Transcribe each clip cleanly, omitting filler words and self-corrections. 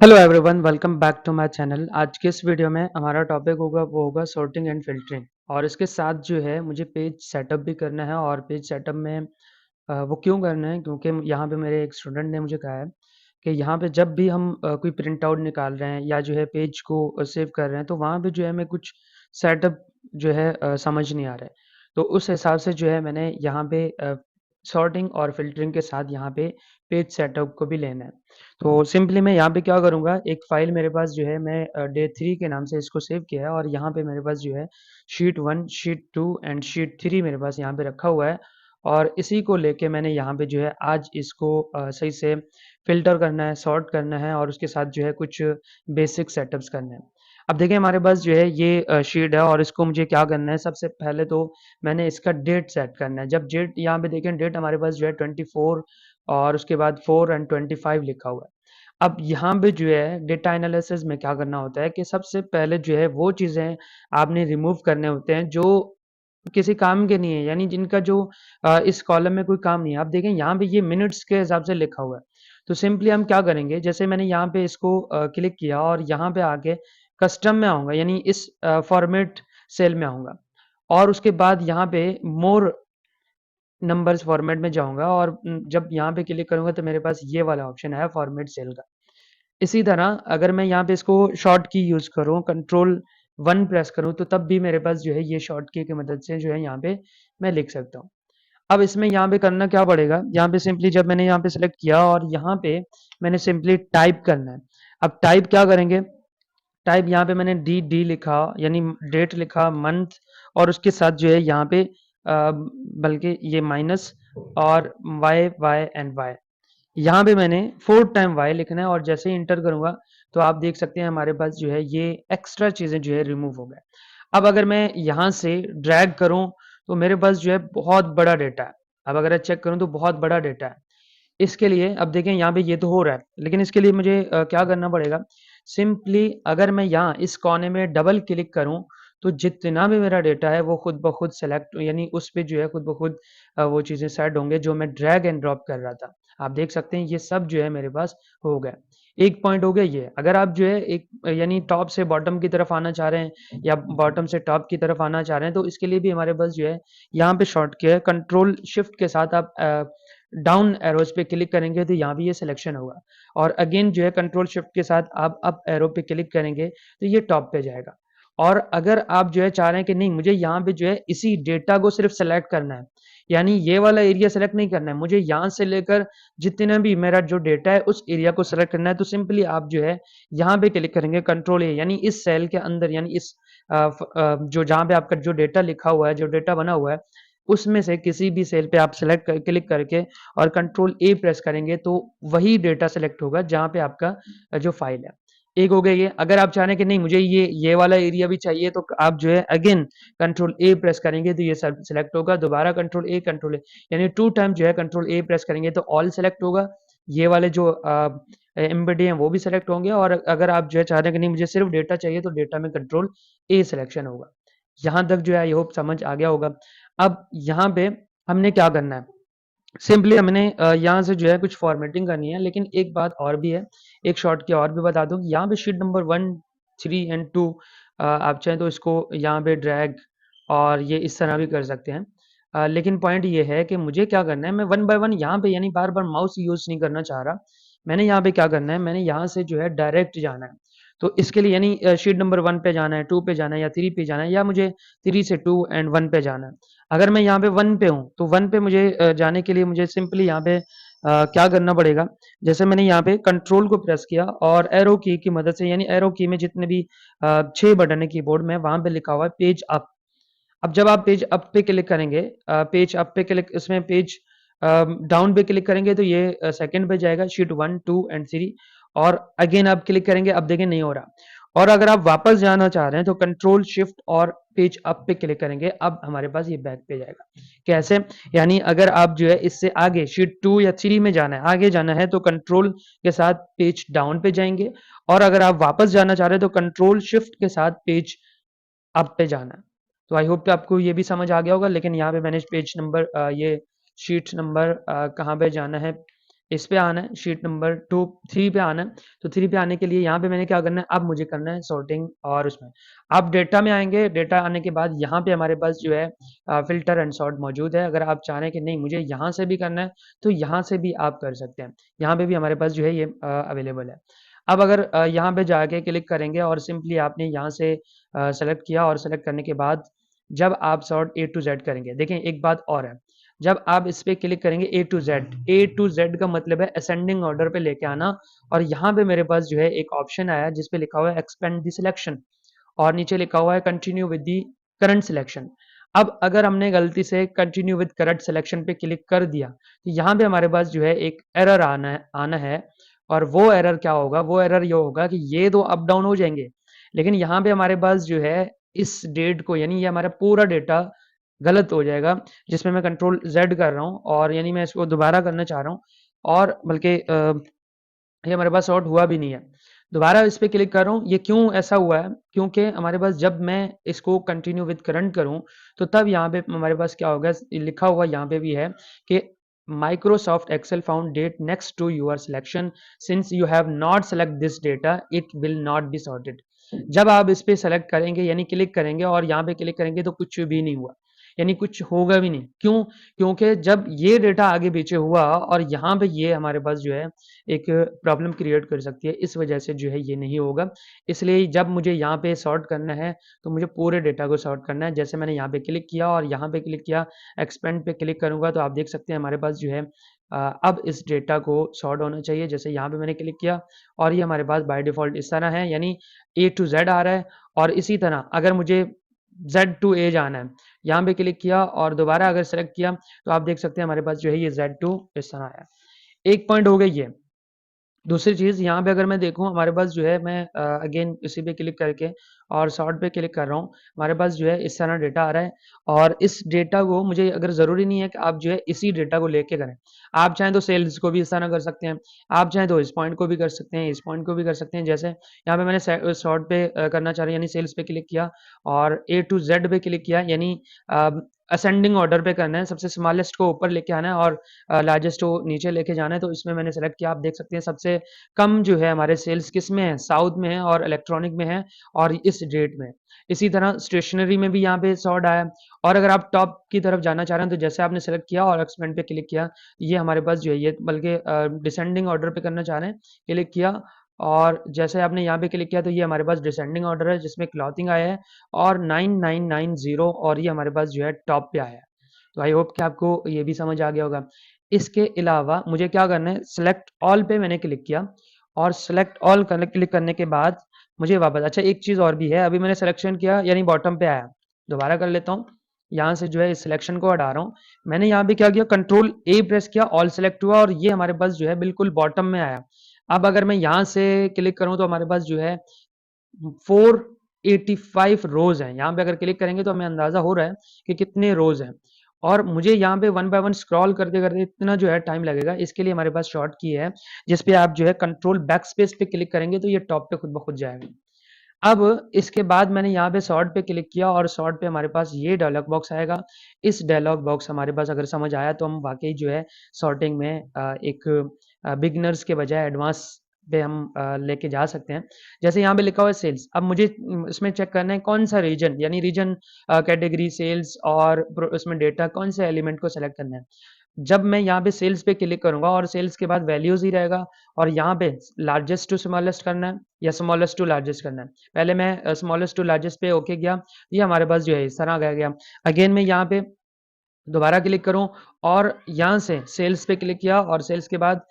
Hello everyone, welcome back to my channel. आज के इस वीडियो में हमारा टॉपिक होगा वो होगा सॉर्टिंग एंड फिल्टरिंग। और इसके साथ जो है मुझे पेज सेटअप भी करना है। और पेज सेटअप में वो क्यों करना है, क्योंकि यहाँ पे मेरे एक स्टूडेंट ने मुझे कहा है कि यहाँ पे जब भी हम कोई प्रिंट आउट निकाल रहे हैं या जो है पेज को सेव कर रहे हैं, तो वहाँ पे जो है हमें कुछ सेटअप जो है समझ नहीं आ रहा है। तो उस हिसाब से जो है मैंने यहाँ पे सॉर्टिंग और फिल्टरिंग के साथ यहाँ पे पेज सेटअप को भी लेना है। तो सिंपली मैं यहाँ पे क्या करूँगा, एक फ़ाइल मेरे पास जो है मैं डे 3 के नाम से इसको सेव किया है। और यहाँ पे मेरे पास जो है शीट 1, शीट 2 एंड शीट 3 मेरे पास यहाँ पे रखा हुआ है। और इसी को लेके मैंने यहाँ पे जो है आज इसको सही से फ़िल्टर करना है, सॉर्ट करना है और उसके साथ जो है कुछ बेसिक सेटअप्स करने हैं। अब देखिए हमारे पास जो है ये शीट है और इसको मुझे क्या करना है, सबसे पहले तो मैंने इसका डेट सेट करना है। जब डेट यहाँ पे देखें, डेट हमारे पास जो है 24 और उसके बाद 4 एंड 25 लिखा हुआ है। अब यहाँ पे जो है डेटा एनालिसिस में क्या करना होता है कि सबसे पहले जो है वो चीज़ें आपने रिमूव करने होते हैं जो किसी काम के नहीं है, यानी जिनका जो इस कॉलम में कोई काम नहीं है। आप देखें यहाँ पे ये मिनट्स के हिसाब से लिखा हुआ है। तो सिंपली हम क्या करेंगे, जैसे मैंने यहाँ पे इसको क्लिक किया और यहाँ पे आके कस्टम में आऊँगा, यानी इस फॉर्मेट सेल में आऊँगा। और उसके बाद यहाँ पे मोर नंबर्स फॉर्मेट में जाऊँगा और जब यहाँ पे क्लिक करूँगा तो मेरे पास ये वाला ऑप्शन आया फॉर्मेट सेल का। इसी तरह अगर मैं यहाँ पे इसको शॉर्ट की यूज़ करूँ, कंट्रोल 1 प्रेस करूँ, तो तब भी मेरे पास जो है ये शॉर्ट की मदद से जो है यहाँ पे मैं लिख सकता हूँ। अब इसमें यहाँ पे करना क्या पड़ेगा, यहाँ पे सिंपली जब मैंने यहाँ पे सेलेक्ट किया और यहाँ पे मैंने सिंपली टाइप करना है। अब टाइप क्या करेंगे, टाइप यहाँ पे मैंने डी लिखा, यानी डेट लिखा, मंथ और उसके साथ जो है यहाँ पे बल्कि ये माइनस और वाई एंड वाई। यहाँ पे मैंने 4 टाइम वाई लिखना है और जैसे ही इंटर करूँगा तो आप देख सकते हैं हमारे पास जो है ये एक्स्ट्रा चीज़ें जो है रिमूव हो गए। अब अगर मैं यहाँ से ड्रैग करूँ तो मेरे पास जो है बहुत बड़ा डेटा है। अब अगर मैं चेक करूँ तो बहुत बड़ा डेटा है। इसके लिए अब देखें यहाँ पे ये तो हो रहा है, लेकिन इसके लिए मुझे क्या करना पड़ेगा, सिंपली अगर मैं यहाँ इस कोने में डबल क्लिक करूँ तो जितना भी मेरा डेटा है वो खुद ब खुद सेलेक्ट, यानी उस पे जो है खुद ब खुद वो चीज़ें सेट होंगे जो मैं ड्रैग एंड ड्रॉप कर रहा था। आप देख सकते हैं ये सब जो है मेरे पास हो गया। एक पॉइंट हो गया ये। अगर आप जो है एक यानी टॉप से बॉटम की तरफ आना चाह रहे हैं या बॉटम से टॉप की तरफ आना चाह रहे हैं, तो इसके लिए भी हमारे पास जो है यहाँ पे शॉर्टकट है, कंट्रोल शिफ्ट के साथ आप डाउन एरोज़ पे क्लिक करेंगे तो यहाँ भी ये सिलेक्शन होगा। और अगेन जो है कंट्रोल शिफ्ट के साथ आप अप एरो पे क्लिक करेंगे तो ये टॉप पे जाएगा। और अगर आप जो है चाह रहे हैं कि नहीं मुझे यहाँ पे जो है इसी डेटा को सिर्फ सेलेक्ट करना है, यानी ये वाला एरिया सेलेक्ट नहीं करना है, मुझे यहाँ से लेकर जितना भी मेरा जो डेटा है उस एरिया को सेलेक्ट करना है, तो सिंपली आप जो है यहाँ पे क्लिक करेंगे कंट्रोल ए, यानी इस सेल के अंदर, यानी इस जो जहाँ पे आपका जो डेटा लिखा हुआ है, जो डेटा बना हुआ है, उसमें से किसी भी सेल पे आप सेलेक्ट कर क्लिक करके और कंट्रोल ए प्रेस करेंगे तो वही डेटा सेलेक्ट होगा जहाँ पे आपका जो फाइल है। एक हो गया ये। अगर आप चाह रहे हैं कि नहीं मुझे ये वाला एरिया भी चाहिए तो आप जो है अगेन कंट्रोल ए प्रेस करेंगे तो ये सब सेलेक्ट होगा। दोबारा कंट्रोल ए, यानी 2 टाइम जो है कंट्रोल ए प्रेस करेंगे तो ऑल सेलेक्ट होगा। ये वाले जो एम्बेडी हैं वो भी सेलेक्ट होंगे। और अगर आप जो है चाह रहे हैं कि नहीं मुझे सिर्फ डेटा चाहिए तो डेटा में कंट्रोल ए सिलेक्शन होगा। यहाँ तक जो है आई होप समझ आ गया होगा। अब यहाँ पे हमने क्या करना है, सिंपली हमने यहाँ से जो है कुछ फॉर्मेटिंग करनी है। लेकिन एक बात और भी है, एक शॉर्ट की और भी बता दूँ कि यहाँ पे शीट नंबर 1, 3 एंड 2 आप चाहें तो इसको यहाँ पे ड्रैग और ये इस तरह भी कर सकते हैं। लेकिन पॉइंट ये है कि मुझे क्या करना है, मैं वन बाय वन यहाँ पे यानी बार-बार माउस यूज़ नहीं करना चाह रहा। मैंने यहाँ पे क्या करना है, मैंने यहाँ से जो है डायरेक्ट जाना है। तो इसके लिए यानी शीट नंबर 1 पे जाना है, 2 पे जाना है या 3 पे जाना है, या मुझे 3 से 2 एंड 1 पे जाना है। अगर मैं यहाँ पे 1 पे हूँ, तो 1 पे मुझे जाने के लिए मुझे सिंपली यहाँ पे क्या करना पड़ेगा, जैसे मैंने यहाँ पे कंट्रोल को प्रेस किया और एरो की मदद से, यानी एरो की में जितने भी 6 बटन है कीबोर्ड में, वहाँ पे लिखा हुआ है पेज अप। अब जब आप पेज अप पे क्लिक करेंगे, पेज अप पे क्लिक, इसमें पेज डाउन पे क्लिक करेंगे तो ये सेकंड पे जाएगा, शीट 1, 2 एंड 3। और अगेन आप क्लिक करेंगे, अब देखें नहीं हो रहा। और अगर आप वापस जाना चाह रहे हैं तो कंट्रोल शिफ्ट और पेज अप पे क्लिक करेंगे, अब हमारे पास ये बैक पे जाएगा। कैसे, यानी अगर आप जो है इससे आगे शीट 2 या 3 में जाना है, आगे जाना है, तो कंट्रोल के साथ पेज डाउन पे जाएंगे। और अगर आप वापस जाना चाह रहे हैं तो कंट्रोल शिफ्ट के साथ पेज अप पे जाना है। तो आई होप कि आपको ये भी समझ आ गया होगा। लेकिन यहाँ पे मैंने पेज नंबर ये शीट नंबर कहाँ पे जाना है, इस पे आना है, शीट नंबर 3 पे आना है। तो 3 पे आने के लिए यहाँ पे मैंने क्या करना है, अब मुझे करना है सॉर्टिंग और उसमें। अब डेटा में आएँगे, डेटा आने के बाद यहाँ पे हमारे पास जो है फ़िल्टर एंड सॉर्ट मौजूद है। अगर आप चाह रहे हैं कि नहीं मुझे यहाँ से भी करना है, तो यहाँ से भी आप कर सकते हैं। यहाँ पे भी हमारे पास जो है ये अवेलेबल है। अब अगर यहाँ पे जाके क्लिक करेंगे और सिंपली आपने यहाँ से सेलेक्ट किया और सेलेक्ट करने के बाद जब आप सॉर्ट ए टू ज़ेड करेंगे, देखें एक बात और है, जब आप इस पे क्लिक करेंगे ए टू ज़ेड का मतलब है असेंडिंग ऑर्डर पे लेके आना। और यहाँ पे मेरे पास जो है एक ऑप्शन आया जिस पे लिखा हुआ है एक्सपेंड द सिलेक्शन और नीचे लिखा हुआ है continue with the current selection. अब अगर हमने गलती से कंटिन्यू विद करंट सिलेक्शन पे क्लिक कर दिया तो यहाँ पे हमारे पास जो है एक एरर आना है। और वो एरर क्या होगा, वो एरर ये होगा कि ये दो अप डाउन हो जाएंगे, लेकिन यहाँ पे हमारे पास जो है इस डेट को यानी ये हमारा पूरा डेटा गलत हो जाएगा, जिसमें मैं कंट्रोल जेड कर रहा हूँ और यानी मैं इसको दोबारा करना चाह रहा हूँ। और बल्कि ये हमारे पास सॉर्ट हुआ भी नहीं है। दोबारा इस पे क्लिक कर रहा हूँ, ये क्यों ऐसा हुआ है? क्योंकि हमारे पास जब मैं इसको कंटिन्यू विद करंट करूँ, तो तब यहाँ पे हमारे पास क्या होगा, लिखा हुआ यहाँ पे भी है कि Microsoft Excel found data next to your selection, since you have not select this data it will not be sorted. जब आप इस पे सेलेक्ट करेंगे यानी क्लिक करेंगे और यहाँ पे क्लिक करेंगे तो कुछ भी नहीं हुआ, यानी कुछ होगा भी नहीं। क्यों? क्योंकि जब ये डेटा आगे पीछे हुआ और यहाँ पे ये हमारे पास जो है एक प्रॉब्लम क्रिएट कर सकती है, इस वजह से जो है ये नहीं होगा। इसलिए जब मुझे यहाँ पे सॉर्ट करना है तो मुझे पूरे डेटा को सॉर्ट करना है। जैसे मैंने यहाँ पे क्लिक किया और यहाँ पे क्लिक किया, एक्सपेंड पे क्लिक करूँगा तो आप देख सकते हैं हमारे पास जो है अब इस डेटा को सॉर्ट होना चाहिए। जैसे यहाँ पे मैंने क्लिक किया और ये हमारे पास बाय डिफ़ॉल्ट इस तरह है, यानी ए टू ज़ेड आ रहा है। और इसी तरह अगर मुझे ज़ेड टू ए जाना है, यहाँ पे क्लिक किया और दोबारा अगर सेलेक्ट किया तो आप देख सकते हैं हमारे पास जो है ये ज़ेड टू इस तरह आया। एक पॉइंट हो गई ये। दूसरी चीज़ यहाँ पे अगर मैं देखूँ हमारे पास जो है मैं अगेन इसी पे क्लिक करके और सॉर्ट पे क्लिक कर रहा हूँ। हमारे पास जो है इस तरह डेटा आ रहा है और इस डेटा को मुझे अगर ज़रूरी नहीं है कि आप जो है इसी डेटा को लेके करें। आप चाहें तो सेल्स को भी इस तरह कर सकते हैं, आप चाहें तो इस पॉइंट को भी कर सकते हैं, इस पॉइंट को भी कर सकते हैं। जैसे यहाँ पे मैंने सॉर्ट पे करना चाह रहा हूँ यानी सेल्स पे क्लिक किया और ए टू ज़ेड पे क्लिक किया, यानी अ, असेंडिंग ऑर्डर पे करना है, सबसे स्मॉलेस्ट को ऊपर लेके आना है और लार्जेस्ट को नीचे लेके जाना है। तो इसमें मैंने सेलेक्ट किया, आप देख सकते हैं सबसे कम जो है हमारे सेल्स किस में है, साउथ में है और इलेक्ट्रॉनिक में है और इस डेट में। इसी तरह स्टेशनरी में भी यहाँ पे सॉर्ट आया। और अगर आप टॉप की तरफ जाना चाह रहे हैं तो जैसे आपने सेलेक्ट किया और एक्सपेंड पे क्लिक किया, ये हमारे पास जो है ये बल्कि डिसेंडिंग ऑर्डर पे करना चाह रहे हैं, क्लिक किया और जैसे आपने यहाँ पे क्लिक किया तो ये हमारे पास डिसेंडिंग ऑर्डर है जिसमें क्लॉथिंग आया है और 9990 और ये हमारे पास जो है टॉप पे आया है। तो आई होप कि आपको ये भी समझ आ गया होगा। इसके अलावा मुझे क्या करना है, सेलेक्ट ऑल पे मैंने क्लिक किया और सेलेक्ट ऑल क्लिक करने के बाद मुझे वापस, अच्छा एक चीज़ और भी है, अभी मैंने सिलेक्शन किया यानी बॉटम पे आया, दोबारा कर लेता हूँ। यहाँ से जो है इस सिलेक्शन को हटा रहा हूँ। मैंने यहाँ पे क्या किया, कंट्रोल ए प्रेस किया, ऑल सेलेक्ट हुआ और ये हमारे पास जो है बिल्कुल बॉटम में आया। अब अगर मैं यहाँ से क्लिक करूँ तो हमारे पास जो है 485 रोज हैं। यहाँ पे अगर क्लिक करेंगे तो हमें अंदाजा हो रहा है कि कितने रोज हैं और मुझे यहाँ पे वन बाय वन स्क्रॉल करते करते इतना जो है टाइम लगेगा। इसके लिए हमारे पास शॉर्ट की है जिस पे आप जो है कंट्रोल बैक स्पेस पे क्लिक करेंगे तो ये टॉप पे खुद ब खुद जाएगा। अब इसके बाद मैंने यहाँ पे सॉर्ट पे क्लिक किया और सॉर्ट पे हमारे पास ये डायलॉग बॉक्स आएगा। इस डायलॉग बॉक्स हमारे पास अगर समझ आया तो हम वाकई जो है सॉर्टिंग में एक बिगिनर्स के बजाय एडवांस पे हम लेके जा सकते हैं। जैसे यहाँ पे लिखा हुआ है सेल्स, अब मुझे इसमें चेक करना है कौन सा रीजन, यानी रीजन कैटेगरी सेल्स और उसमें डेटा कौन से एलिमेंट को सेलेक्ट करना है। जब मैं यहाँ पे सेल्स पे क्लिक करूँगा और सेल्स के बाद वैल्यूज़ ही रहेगा और यहाँ पे लार्जेस्ट टू स्मॉलेस्ट करना है या स्मॉलेस्ट टू लार्जेस्ट करना है। पहले मैं स्मॉलेस्ट टू लार्जेस्ट पे ओके गया, ये हमारे पास जो है इस तरह आ गया। अगेन मैं यहाँ पे दोबारा क्लिक करूँ और यहाँ से सेल्स पे क्लिक किया और सेल्स के बाद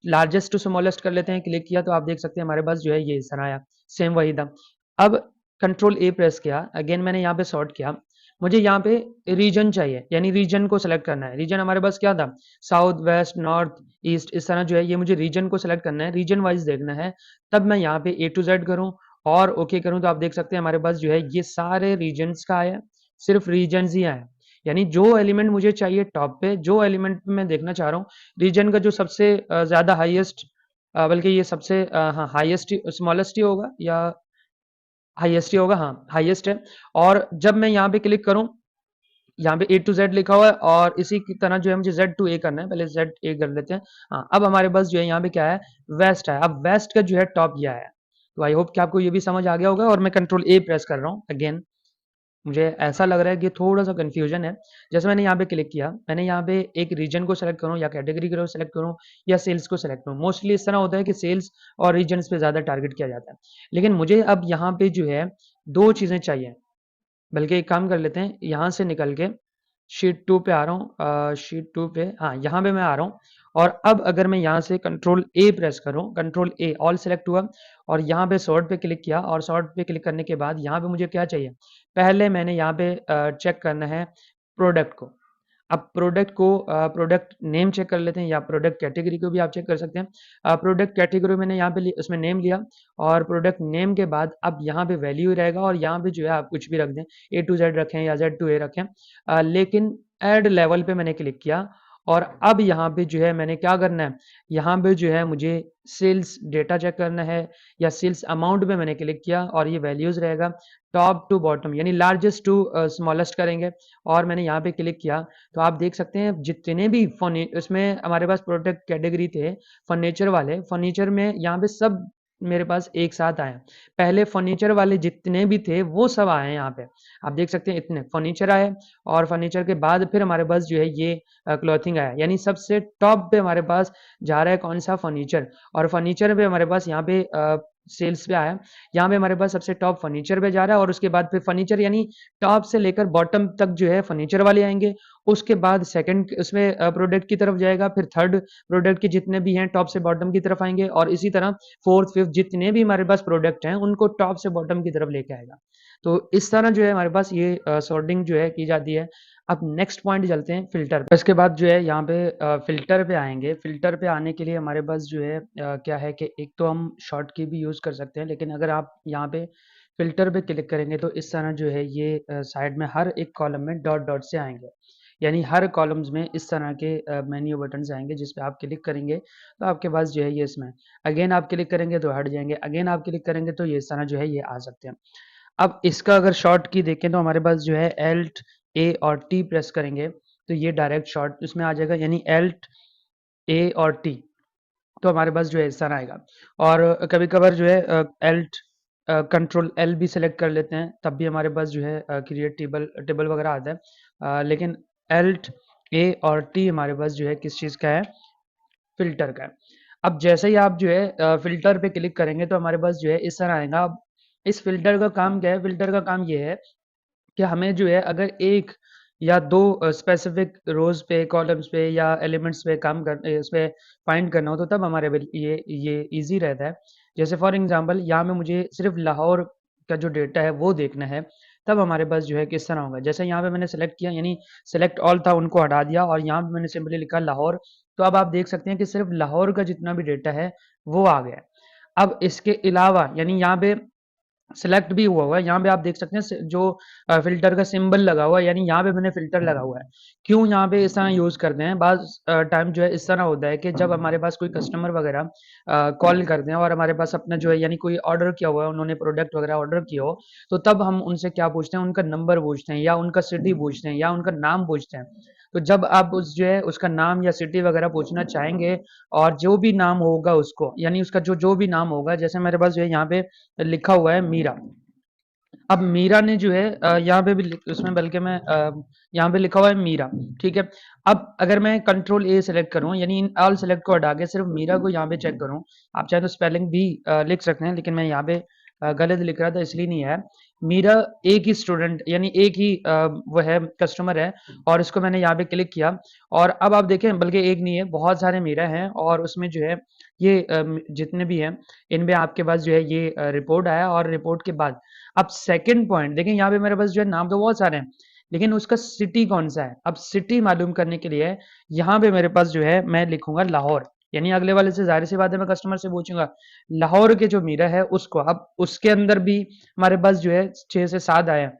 लार्जेस्ट टू स्मॉलेस्ट कर लेते हैं, क्लिक किया तो आप देख सकते हैं हमारे पास जो है ये इस तरह आया, सेम वही था। अब कंट्रोल ए प्रेस किया, अगेन मैंने यहाँ पे सॉर्ट किया, मुझे यहाँ पे रीजन चाहिए यानी रीजन को सेलेक्ट करना है। रीजन हमारे पास क्या था, साउथ वेस्ट नॉर्थ ईस्ट, इस तरह जो है ये मुझे रीजन को सेलेक्ट करना है, रीजन वाइज देखना है। तब मैं यहाँ पे ए टू जेड करूँ और ओके करूँ तो आप देख सकते हैं हमारे पास जो है ये सारे रीजन्स का आया, सिर्फ रीजन्स ही आए। यानी जो एलिमेंट मुझे चाहिए टॉप पे, जो एलिमेंट मैं देखना चाह रहा हूँ, रीजन का जो सबसे ज़्यादा हाईएस्ट, बल्कि ये सबसे हाँ हाईएस्ट स्मॉलेस्ट ही होगा या हाईएस्ट ही होगा, हाँ हाईएस्ट है। और जब मैं यहाँ पे क्लिक करूँ यहाँ पे A to Z लिखा हुआ है और इसी की तरह जो है मुझे Z to A करना है। पहले Z A कर लेते हैं। हाँ, अब हमारे पास जो है यहाँ पे क्या है, वेस्ट है। अब वेस्ट का जो है टॉप ये आया है। तो आई होप कि आपको ये भी समझ आ गया होगा और मैं कंट्रोल A प्रेस कर रहा हूँ अगेन। मुझे ऐसा लग रहा है कि थोड़ा सा कंफ्यूजन है। जैसे मैंने यहाँ पे क्लिक किया, मैंने यहाँ पे एक रीजन को सेलेक्ट करूँ या कैटेगरी को सेलेक्ट करूँ या सेल्स को सेलेक्ट करूँ। मोस्टली इस तरह होता है कि सेल्स और रीजन्स पे ज़्यादा टारगेट किया जाता है। लेकिन मुझे अब यहाँ पे जो है 2 चीज़ें चाहिए। बल्कि एक काम कर लेते हैं, यहाँ से निकल के शीट 2 पे आ रहा हूँ। शीट 2 पे, हाँ, यहाँ पे मैं आ रहा हूँ। और अब अगर मैं यहाँ से कंट्रोल ए प्रेस करूँ, कंट्रोल ए, ऑल सेलेक्ट हुआ और यहाँ पे सॉर्ट पे क्लिक किया और सॉर्ट पे क्लिक करने के बाद यहाँ पे मुझे क्या चाहिए, पहले मैंने यहाँ पे चेक करना है प्रोडक्ट को। अब प्रोडक्ट नेम चेक कर लेते हैं या प्रोडक्ट कैटेगरी को भी आप चेक कर सकते हैं। प्रोडक्ट कैटेगरी मैंने यहाँ पे उसमें नेम लिया और प्रोडक्ट नेम के बाद अब यहाँ पे वैल्यू रहेगा और यहाँ पे जो है आप कुछ भी रख दें, A to Z रखें या Z to A रखें। लेकिन ऐड लेवल पे मैंने क्लिक किया और अब यहाँ पे जो है मैंने क्या करना है, यहाँ पे जो है मुझे सेल्स डेटा चेक करना है या सेल्स अमाउंट पे मैंने क्लिक किया और ये वैल्यूज रहेगा टॉप टू बॉटम, यानी लार्जेस्ट टू स्मॉलेस्ट करेंगे। और मैंने यहाँ पे क्लिक किया तो आप देख सकते हैं जितने भी उसमें हमारे पास प्रोडक्ट कैटेगरी थे फर्नीचर वाले, फर्नीचर में यहाँ पे सब मेरे पास एक साथ आए हैं। पहले फर्नीचर वाले जितने भी थे वो सब आए हैं यहाँ पे। आप देख सकते हैं इतने फर्नीचर आए और फर्नीचर के बाद फिर हमारे पास जो है ये क्लॉथिंग आया, यानी सबसे टॉप पे हमारे पास जा रहा है कौन सा, फर्नीचर। और फर्नीचर पे हमारे पास यहाँ पे सेल्स पे आया, यहाँ पे हमारे पास सबसे टॉप फर्नीचर पे जा रहा है और उसके बाद फिर फर्नीचर यानी टॉप से लेकर बॉटम तक जो है फर्नीचर वाले आएंगे। उसके बाद सेकंड उसमें प्रोडक्ट की तरफ जाएगा, फिर थर्ड प्रोडक्ट के जितने भी हैं टॉप से बॉटम की तरफ आएंगे और इसी तरह फोर्थ फिफ्थ जितने भी हमारे पास प्रोडक्ट हैं उनको टॉप से बॉटम की तरफ लेके आएगा। तो इस तरह जो है हमारे पास ये सॉर्टिंग जो है की जाती है। अब नेक्स्ट पॉइंट चलते हैं फिल्टर पे। इसके बाद जो है यहाँ पे फिल्टर पे आएंगे। फिल्टर पे आने के लिए हमारे पास जो है क्या है कि एक तो हम शॉर्ट की भी यूज़ कर सकते हैं, लेकिन अगर आप यहाँ पे फिल्टर पे क्लिक करेंगे तो इस तरह जो है ये साइड में हर एक कॉलम में डॉट डॉट से आएंगे, यानी हर कॉलम्स में इस तरह के मेन्यू बटन्स आएंगे जिस पे आप क्लिक करेंगे तो आपके पास जो है ये इसमें अगेन आप क्लिक करेंगे तो हट जाएंगे, अगेन आप क्लिक करेंगे तो ये इस तरह जो है ये आ सकते हैं। अब इसका अगर शॉर्ट की देखें तो हमारे पास जो है एल्ट ए और टी प्रेस करेंगे तो ये डायरेक्ट शॉर्ट उसमें आ जाएगा, यानी एल्ट ए और टी, तो हमारे पास जो है इस तरह आएगा। और कभी कभार जो है एल्ट कंट्रोल एल भी सेलेक्ट कर लेते हैं तब भी हमारे पास जो है क्रिएट टेबल टेबल वगैरह आता है। लेकिन एल्ट ए और टी हमारे पास जो है किस चीज़ का है, फिल्टर का है। अब जैसे ही आप जो है फिल्टर पे क्लिक करेंगे तो हमारे पास जो है इस तरह आएगा। अब इस फिल्टर का काम क्या है, फिल्टर का काम ये है कि हमें जो है अगर एक या दो स्पेसिफिक रोज पे कॉलम्स पे या एलिमेंट्स पे काम कर इस पे फाइंड करना हो तो तब हमारे ये इजी रहता है। जैसे फॉर एग्जांपल यहाँ में मुझे सिर्फ लाहौर का जो डेटा है वो देखना है, तब हमारे पास जो है किस तरह होगा। जैसे यहाँ पे मैंने सेलेक्ट किया, यानी सेलेक्ट ऑल था उनको हटा दिया और यहाँ पे मैंने सिंपली लिखा लाहौर, तो अब आप देख सकते हैं कि सिर्फ लाहौर का जितना भी डेटा है वो आ गया है। अब इसके अलावा यानी यहाँ पे सेलेक्ट भी हुआ है, यहाँ पे आप देख सकते हैं जो फिल्टर का सिंबल लगा हुआ है, यानी यहाँ पे मैंने फिल्टर लगा हुआ है। क्यों यहाँ पे इस तरह यूज करते हैं, बाज टाइम जो है इस तरह होता है कि जब हमारे पास कोई कस्टमर वगैरह कॉल करते हैं और हमारे पास अपना जो है यानी कोई ऑर्डर किया हुआ है, उन्होंने प्रोडक्ट वगैरह ऑर्डर किया हो, तो तब हम उनसे क्या पूछते हैं, उनका नंबर पूछते हैं या उनका सिटी पूछते हैं या उनका नाम पूछते हैं। तो जब आप उस जो है उसका नाम या सिटी वगैरह पूछना चाहेंगे और जो भी नाम होगा उसको, यानी उसका जो जो भी नाम होगा, जैसे मेरे पास जो है यहाँ पे लिखा हुआ है मीरा। अब मीरा ने जो है यहाँ पे भी उसमें बल्कि मैं यहाँ पे लिखा हुआ है मीरा, ठीक है। अब अगर मैं कंट्रोल ए सेलेक्ट करूँ, यानी इन ऑल सेलेक्ट को हटा के सिर्फ मीरा को यहाँ पे चेक करूँ, आप चाहे तो स्पेलिंग भी लिख सकते हैं, लेकिन मैं यहाँ पे गलत लिख रहा था इसलिए नहीं है। मीरा एक ही स्टूडेंट यानी एक ही वो है कस्टमर है और इसको मैंने यहाँ पे क्लिक किया और अब आप देखें बल्कि एक नहीं है बहुत सारे मीरा हैं और उसमें जो है ये जितने भी हैं इनमें आपके पास जो है ये रिपोर्ट आया और रिपोर्ट के बाद अब सेकंड पॉइंट देखें, यहाँ पे मेरे पास जो है नाम तो बहुत सारे हैं लेकिन उसका सिटी कौन सा है। अब सिटी मालूम करने के लिए यहाँ पे मेरे पास जो है मैं लिखूंगा लाहौर, यानी अगले वाले से जाहिर सी बात है मैं कस्टमर से पूछूंगा लाहौर के जो मीरा है उसको। अब उसके अंदर भी हमारे पास जो है 6 से 7 आए हैं।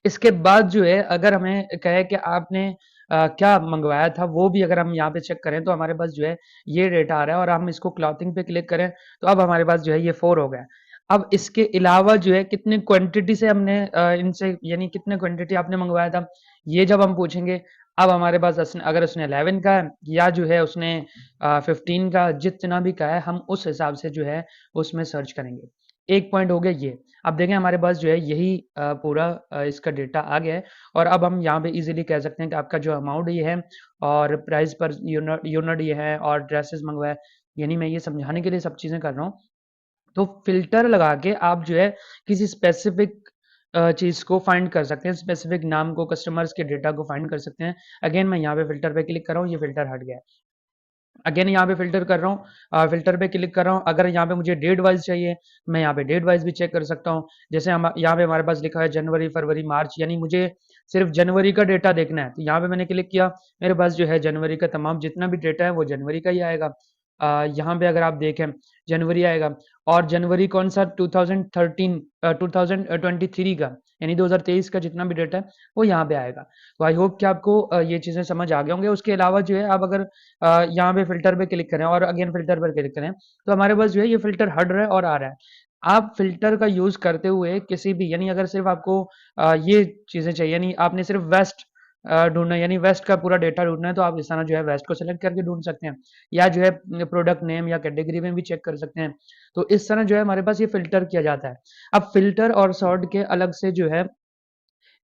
इसके बाद जो है अगर हमें कहे कि आपने क्या मंगवाया था वो भी अगर हम यहाँ पे चेक करें तो हमारे पास जो है ये डेटा आ रहा है और हम इसको क्लॉथिंग पे क्लिक करें तो अब हमारे पास जो है ये 4 हो गया। अब इसके अलावा जो है कितने क्वांटिटी से हमने इनसे यानी कितने क्वांटिटी आपने मंगवाया था, ये जब हम पूछेंगे। अब हमारे पास अगर उसने 11 का है या जो है उसने 15 का, जितना भी का है हम उस हिसाब से जो है उसमें सर्च करेंगे। एक पॉइंट हो गया ये। अब देखें हमारे पास जो है यही पूरा इसका डेटा आ गया है। और अब हम यहाँ पे इजीली कह सकते हैं कि आपका जो अमाउंट ये है और प्राइस पर यूनिट ये है और ड्रेसेस मंगवाए। यानी मैं ये समझाने के लिए सब चीज़ें कर रहा हूँ। तो फ़िल्टर लगा के आप जो है किसी स्पेसिफ़िक चीज़ को फाइंड कर सकते हैं, स्पेसिफ़िक नाम को, कस्टमर्स के डेटा को फाइंड कर सकते हैं। अगेन मैं यहाँ पे फ़िल्टर पे क्लिक कर रहा हूँ, ये फ़िल्टर हट गया है। अगेन यहाँ पे फ़िल्टर कर रहा हूँ, फ़िल्टर पे क्लिक कर रहा हूँ। अगर यहाँ पे मुझे डेट वाइज़ चाहिए, मैं यहाँ पे डेट वाइज़ भी चेक कर सकता हूँ। जैसे हम यहाँ पे हमारे पास लिखा है जनवरी, फरवरी, मार्च, यानी मुझे सिर्फ़ जनवरी का डेटा देखना है। तो यहाँ पे मैंने क्लिक किया, मेरे पास जो है जनवरी का तमाम जितना भी डेटा है वो जनवरी का ही आएगा। यहाँ पे अगर आप देखें जनवरी आएगा और जनवरी कौन-सा 2023 का, यानी 2023 का जितना भी डेटा है वो यहाँ पे आएगा। तो आई होप कि आपको ये चीज़ें समझ आ गए होंगे। उसके अलावा जो है आप अगर यहाँ पे फ़िल्टर पे क्लिक करें और अगेन फ़िल्टर पर क्लिक करें, तो हमारे पास जो है ये फ़िल्टर हट रहा है और आ रहा है। आप फ़िल्टर का यूज़ करते हुए किसी भी, यानी अगर सिर्फ़ आपको ये चीज़ें चाहिए, यानी आपने सिर्फ़ वेस्ट ढूँढना है, यानी वेस्ट का पूरा डेटा ढूँढना है, तो आप इस तरह जो है वेस्ट को सेलेक्ट करके ढूँढ सकते हैं। या जो है प्रोडक्ट नेम या कैटेगरी में भी चेक कर सकते हैं। तो इस तरह जो है हमारे पास ये फ़िल्टर किया जाता है। अब फ़िल्टर और सॉर्ट के अलग से जो है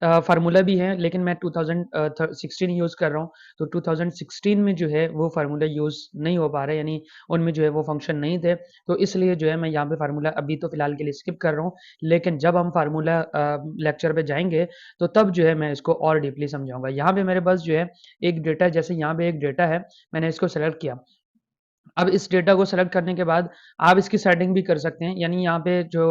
फ़ॉर्मूला भी है, लेकिन मैं 16 यूज़ कर रहा हूँ। तो 2016 में जो है वो फ़ॉर्मूला यूज़ नहीं हो पा रहा है, यानी उनमें जो है वो फ़ंक्शन नहीं थे। तो इसलिए जो है मैं यहाँ पे फ़ॉर्मूला अभी तो फ़िलहाल के लिए स्किप कर रहा हूँ। लेकिन जब हम फ़ॉर्मूला लेक्चर पे जाएँगे, तो तब जो है मैं इसको और डीपली समझाऊँगा। यहाँ पे मेरे पास जो है एक डेटा, जैसे यहाँ पे एक डेटा है, मैंने इसको सेलेक्ट किया। अब इस डेटा को सेलेक्ट करने के बाद आप इसकी सेटिंग भी कर सकते हैं, यानी यहाँ पे जो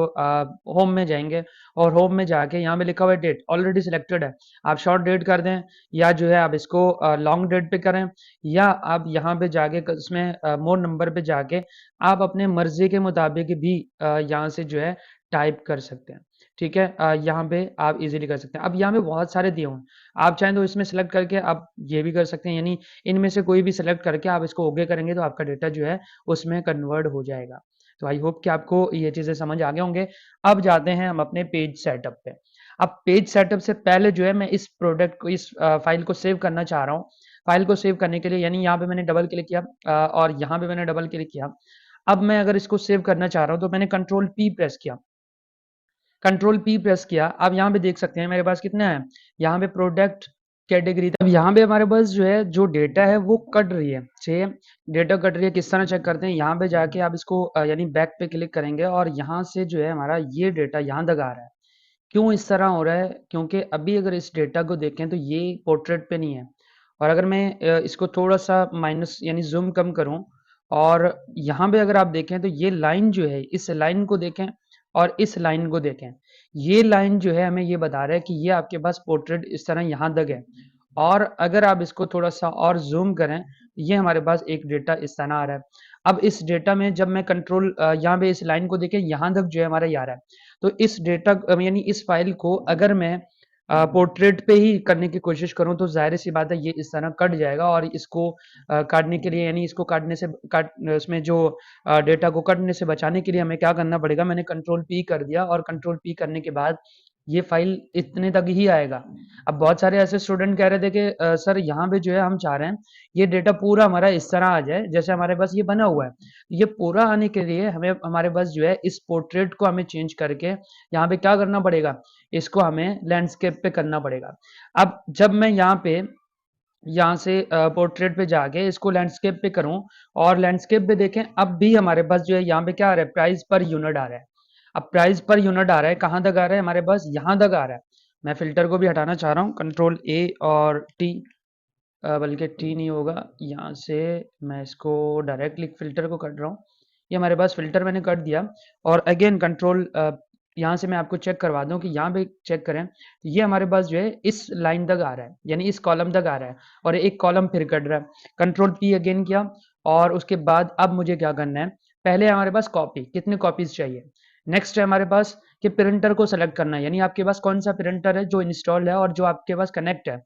होम में जाएँगे और होम में जाके यहाँ पे लिखा हुआ है डेट, ऑलरेडी सिलेक्टेड है। आप शॉर्ट डेट कर दें या जो है आप इसको लॉन्ग डेट पे करें, या आप यहाँ पे जाके इसमें मोर नंबर पे जाके आप अपने मर्ज़ी के मुताबिक भी यहाँ से जो है टाइप कर सकते हैं। ठीक है? यहाँ पे आप इज़िली कर सकते हैं। अब यहाँ पे बहुत सारे दिए हुए हैं। आप चाहें तो इसमें सेलेक्ट करके आप ये भी कर सकते हैं, यानी इनमें से कोई भी सेलेक्ट करके आप इसको ओके करेंगे तो आपका डेटा जो है उसमें कन्वर्ट हो जाएगा। तो आई होप कि आपको ये चीज़ें समझ आ गए होंगे। अब जाते हैं हम अपने पेज सेटअप पे। अब पेज सेटअप से पहले जो है मैं इस प्रोडक्ट को, इस फ़ाइल को सेव करना चाह रहा हूँ। फ़ाइल को सेव करने के लिए, यानी यहाँ पे मैंने डबल क्लिक किया और यहाँ पे मैंने डबल क्लिक किया। अब मैं अगर इसको सेव करना चाह रहा हूँ तो मैंने कंट्रोल पी प्रेस किया। कंट्रोल पी प्रेस किया। अब यहाँ पे देख सकते हैं मेरे पास कितना है, यहाँ पे प्रोडक्ट कैटेगरी। अब यहाँ पे हमारे पास जो है जो डेटा है वो कट रही है, सेम डेटा कट रही है। किस तरह चेक करते हैं, यहाँ पे जाके आप इसको यानी बैक पे क्लिक करेंगे और यहाँ से जो है हमारा ये डेटा यहाँ तक आ रहा है। क्यों इस तरह हो रहा है? क्योंकि अभी अगर इस डेटा को देखें तो ये पोर्ट्रेट पे नहीं है। और अगर मैं इसको थोड़ा-सा माइनस यानी ज़ूम कम करूँ और यहाँ पे अगर आप देखें तो ये लाइन जो है, इस लाइन को देखें और इस लाइन को देखें। ये लाइन जो है हमें ये बता रहा है कि ये आपके पास पोर्ट्रेट इस तरह यहाँ तक है। और अगर आप इसको थोड़ा-सा और ज़ूम करें, ये हमारे पास एक डेटा इस तरह आ रहा है। अब इस डेटा में जब मैं कंट्रोल यहाँ पे इस लाइन को देखें, यहाँ तक जो है हमारा ये आ रहा है। तो इस डेटा यानी इस फ़ाइल को अगर मैं पोर्ट्रेट पे ही करने की कोशिश करूँ तो ज़ाहिर-सी बात है ये इस तरह कट जाएगा और इसको काटने के लिए, यानी इसको काटने से उसमें जो डेटा को कटने से बचाने के लिए हमें क्या करना पड़ेगा, मैंने कंट्रोल पी कर दिया और कंट्रोल पी करने के बाद ये फ़ाइल इतने तक ही आएगा। अब बहुत सारे ऐसे स्टूडेंट कह रहे थे कि सर यहाँ पे जो है हम चाह रहे हैं ये डेटा पूरा हमारा इस तरह आ जाए जैसे हमारे पास ये बना हुआ है। ये पूरा आने के लिए हमें हमारे पास जो है इस पोर्ट्रेट को हमें चेंज करके यहाँ पे क्या करना पड़ेगा, इसको हमें लैंडस्केप पे करना पड़ेगा। अब जब मैं यहाँ से पोर्ट्रेट पे जाके इसको लैंडस्केप पे करूँ और लैंडस्केप पे देखें, अब भी हमारे पास जो है यहाँ पे क्या आ रहा है, प्राइस पर यूनिट आ रहा है। अब प्राइस पर यूनिट आ रहा है, कहाँ तक आ रहा है हमारे पास, यहाँ तक आ रहा है। मैं फ़िल्टर को भी हटाना चाह रहा हूँ, कंट्रोल ए और टी, बल्कि टी नहीं होगा, यहाँ से मैं इसको डायरेक्टली फ़िल्टर को काट रहा हूँ। ये हमारे पास फ़िल्टर मैंने कर दिया और अगेन कंट्रोल यहाँ से मैं आपको चेक करवा दूँ कि यहाँ पे चेक करें, ये हमारे पास जो है इस लाइन तक आ रहा है, यानी इस कॉलम तक आ रहा है और एक कॉलम फिर कट रहा है। कंट्रोल पी अगेन किया और उसके बाद अब मुझे क्या करना है, पहले हमारे पास कॉपी, कितने कॉपीज़ चाहिए। नेक्स्ट है हमारे पास कि प्रिंटर को सेलेक्ट करना है, यानी आपके पास कौन-सा प्रिंटर है जो इंस्टॉल है और जो आपके पास कनेक्ट है।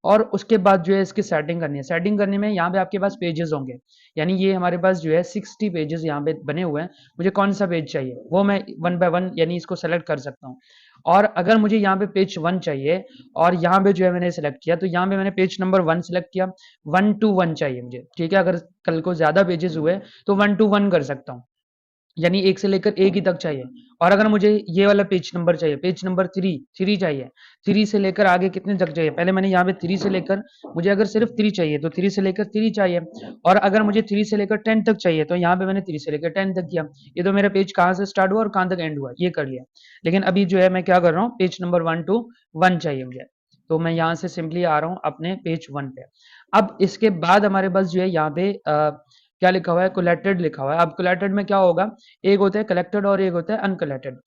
और उसके बाद जो है इसकी सेटिंग करनी है। सेटिंग करने में यहाँ पे आपके पास पेजेस होंगे, यानी ये हमारे पास जो है 60 पेजेस यहाँ पे बने हुए हैं। मुझे कौन सा पेज चाहिए वो मैं वन बाय वन यानी इसको सेलेक्ट कर सकता हूँ। और अगर मुझे यहाँ पे पेज 1 चाहिए और यहाँ पे जो है मैंने सेलेक्ट किया, तो यहाँ पे मैंने पेज नंबर 1 सेलेक्ट किया। 1 to 1 चाहिए मुझे, ठीक है। अगर कल को ज्यादा पेजेस हुए तो 1 to 1 कर सकता हूँ, यानी एक से लेकर एक ही तक चाहिए। और अगर मुझे ये वाला पेज नंबर चाहिए, पेज नंबर 3 चाहिए, 3 से लेकर आगे कितने तक चाहिए, पहले मैंने यहाँ पे 3 से लेकर, मुझे अगर सिर्फ 3 चाहिए तो 3 से लेकर 3 चाहिए। और अगर मुझे 3 से लेकर 10 तक चाहिए तो यहाँ पे मैंने 3 से लेकर 10 तक किया। ये तो मेरा पेज कहाँ से स्टार्ट हुआ और कहाँ तक एंड हुआ ये कर लिया। लेकिन अभी जो है मैं क्या कर रहा हूँ, पेज नंबर 1 to 1 चाहिए मुझे, तो मैं यहाँ से सिंपली आ रहा हूँ अपने पेज 1 पे। अब इसके बाद हमारे पास जो है यहाँ पे क्या लिखा हुआ है, कोलेक्टेड लिखा हुआ है। अब कोलेक्टेड में क्या होगा, एक होता है कलेक्टेड और एक होता है अनकलेक्टेड।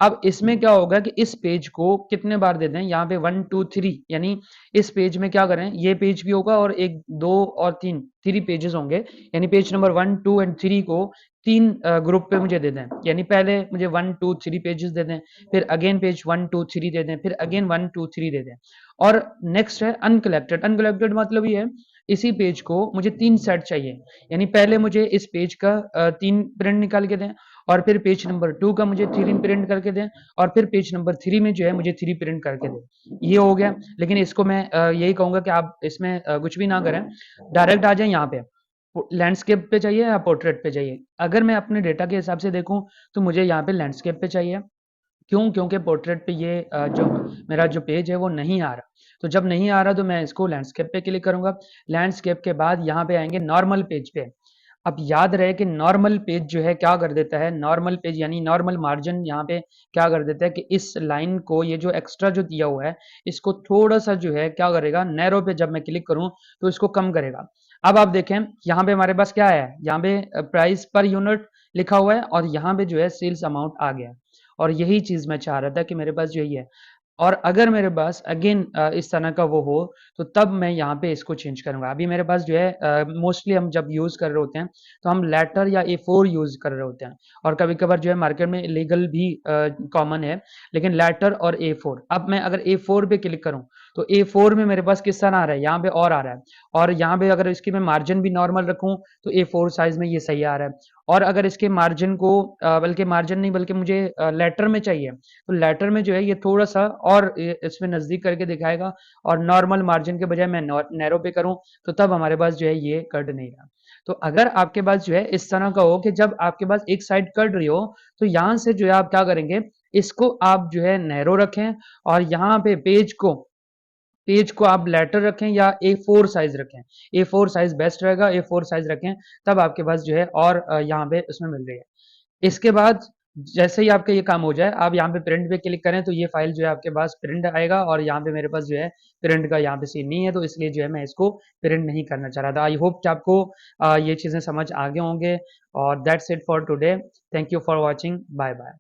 अब इसमें क्या होगा कि इस पेज को कितने बार दे दें, यहाँ पे 1 2 3, यानी इस पेज में क्या करें, ये पेज भी होगा और एक 2 और 3 पेजेस होंगे, यानी पेज नंबर 1 2 एंड 3 को 3 ग्रुप पे मुझे दे दें। यानी पहले मुझे 1 2 3 पेजेस दे दें, फिर अगेन पेज 1 2 3 दे दें, फिर अगेन 1 2 3 दे दें। और नेक्स्ट है अनकलेक्टेड। अनकलेक्टेड मतलब ये है, इसी पेज को मुझे 3 सेट चाहिए, यानी पहले मुझे इस पेज का 3 प्रिंट निकाल के दें, और फिर पेज नंबर 2 का मुझे 3 प्रिंट करके दें, और फिर पेज नंबर 3 में जो है मुझे 3 प्रिंट करके दें। ये हो गया। लेकिन इसको मैं यही कहूंगा कि आप इसमें कुछ भी ना करें, डायरेक्ट आ जाए यहाँ पे, लैंडस्केप पे चाहिए या पोर्ट्रेट पे चाहिए। अगर मैं अपने डेटा के हिसाब से देखूं तो मुझे यहाँ पे लैंडस्केप पे चाहिए। क्यों? क्योंकि पोर्ट्रेट पे ये जो मेरा जो पेज है वो नहीं आ रहा। तो जब नहीं आ रहा तो मैं इसको लैंडस्केप पे क्लिक करूंगा। लैंडस्केप के बाद यहाँ पे आएंगे नॉर्मल पेज पे। अब याद रहे कि नॉर्मल पेज जो है क्या कर देता है, नॉर्मल पेज यानी नॉर्मल मार्जिन यहाँ पे क्या कर देता है कि इस लाइन को, ये जो एक्स्ट्रा जो दिया हुआ है, इसको थोड़ा सा जो है क्या करेगा, नैरो पे जब मैं क्लिक करूं तो इसको कम करेगा। अब आप देखें यहाँ पे हमारे पास क्या है, यहाँ पे प्राइस पर यूनिट लिखा हुआ है और यहाँ पे जो है सेल्स अमाउंट आ गया। और यही चीज मैं चाह रहा था कि मेरे पास जो ये है। और अगर मेरे पास अगेन इस तरह का वो हो तो तब मैं यहाँ पे इसको चेंज करूंगा। अभी मेरे पास जो है मोस्टली हम जब यूज कर रहे होते हैं तो हम लेटर या A4 यूज कर रहे होते हैं, और कभी कभार जो है मार्केट में लीगल भी कॉमन है, लेकिन लेटर और A4। अब मैं अगर A4 पे क्लिक करूं तो A4 में मेरे पास किस तरह आ रहा है, यहाँ पे और आ रहा है। और यहाँ पे अगर इसकी मैं मार्जिन भी नॉर्मल रखूं तो A4 साइज में ये सही आ रहा है। और अगर इसके मार्जिन को बल्कि मार्जिन नहीं बल्कि मुझे लेटर में चाहिए, तो लेटर में जो है ये थोड़ा सा और इसमें नजदीक करके दिखाएगा। और नॉर्मल मार्जिन के बजाय मैं नैरो पे करूं तो तब हमारे पास जो है ये कट नहीं रहा। तो अगर आपके पास जो है इस तरह का हो कि जब आपके पास एक साइड कट रही हो, तो यहां से जो है आप क्या करेंगे, इसको आप जो है नैरो रखें, और यहाँ पे पेज को आप लेटर रखें या A4 साइज रखें। A4 साइज बेस्ट रहेगा, A4 साइज रखें, तब आपके पास जो है और यहाँ पे उसमें मिल रही है। इसके बाद जैसे ही आपका ये काम हो जाए, आप यहाँ पे प्रिंट पे क्लिक करें तो ये फाइल जो है आपके पास प्रिंट आएगा। और यहाँ पे मेरे पास जो है प्रिंट का यहाँ पे सीन नहीं है, तो इसलिए जो है मैं इसको प्रिंट नहीं करना चाह रहा था। आई होप कि आपको ये चीजें समझ आ गए होंगे। और that's it for today. Thank you for watching. Bye bye.